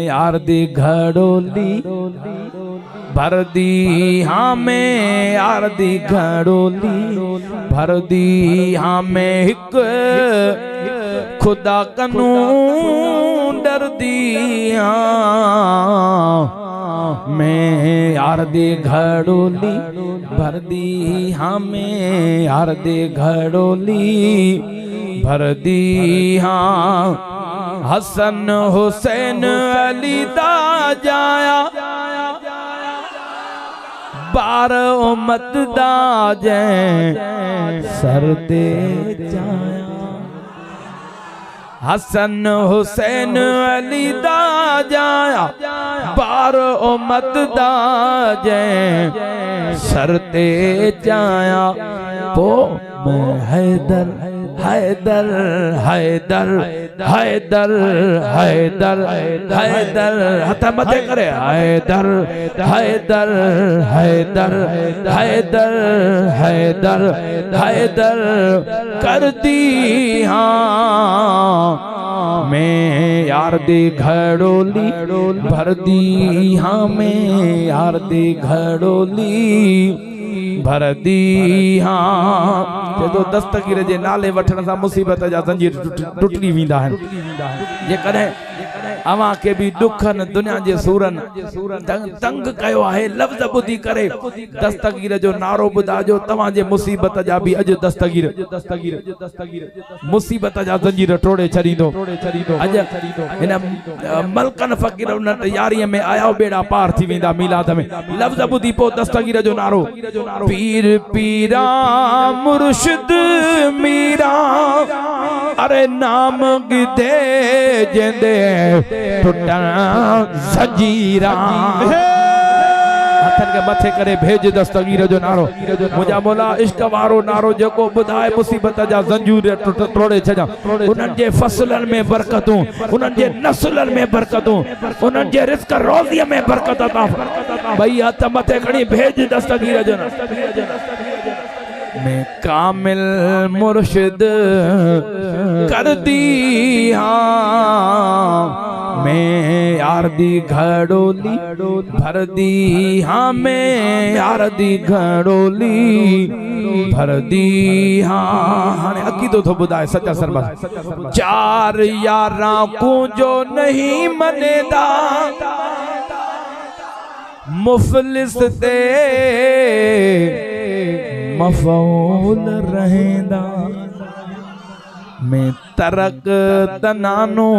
यार दी घड़ोली भर दी हाँ में यार दी घड़ोली भर दी हाँ में हिक खुदा कनू डर दी हाँ मैं यार दी घड़ोली भर दी हाँ में यार दी घड़ोली भर दी हाँ हसन हुसैन अली दा जाया बार उम्मत दा जै सर दे जाया हसन हुसैन अली दा जाया बार उम्मत दा जै सर दे जाया पो मैं हैदर हैदर हैदर हैदर हैदर हैदर हथ मथे करे हैदर हैदर हैदर हैदर हैदर हैदर कर दी हाँ मैं यार दी घड़ोली भर दी हाँ मैं यार दी घड़ोली भर दी हाँ जो दस्तगीर जे नाले वठण सां मुसीबत जा जंजीर टुटली वींदा आहिनि जे कॾहिं अवां के भी दुखन दुनिया जे सूरन तंग कयो आहे लफ्ज़ ॿुधी करे दस्तगीर जो नारो ॿुधाजो तव्हां जे मुसीबत जा भी अॼु दस्तगीर मुसीबत जा जंजीर टोड़े छॾींदो अॼु हिन मलकन फ़कीर उन तयारीअ में आया बेड़ा पार थी वेंदा मीलाद में लफ्ज़ ॿुधी पोइ दस्तगीर जो नारो पीर पीरा मुर्शिद मीरा अरे नाम गिदे जेंदे टुटा जंजीरा हथन के मथे करे भेज दस्तगीर जो नारो मुझा मौला इश्क वारो नारो जेको बुधाए मुसीबत जा जंजीर तोड़े छजा उनन जे फसलन में बरकतूं उनन जे नस्लन में बरकतूं उनन जे रिज़्क रोज़ी में बरकत अता भई हथ मथे खणी भेज दस्तगीर जो मैं कामिल मुर्शिद कर दी हाँ मैं यार दी घड़ोली भर दी हाँ मैं यार दी घड़ोली भर दी हाँ हाने अकीदो थो बुधाए सच्चा सरबत चार यारां को जो नहीं मनेदा मुफलिस ते मफूल रहेंदा मैं तरक तनानो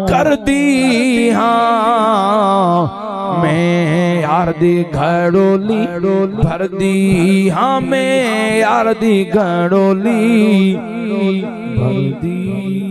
कर दी हाँ मैं यार दी घड़ोली भर दी हाँ मैं यार दी घड़ोली भर दी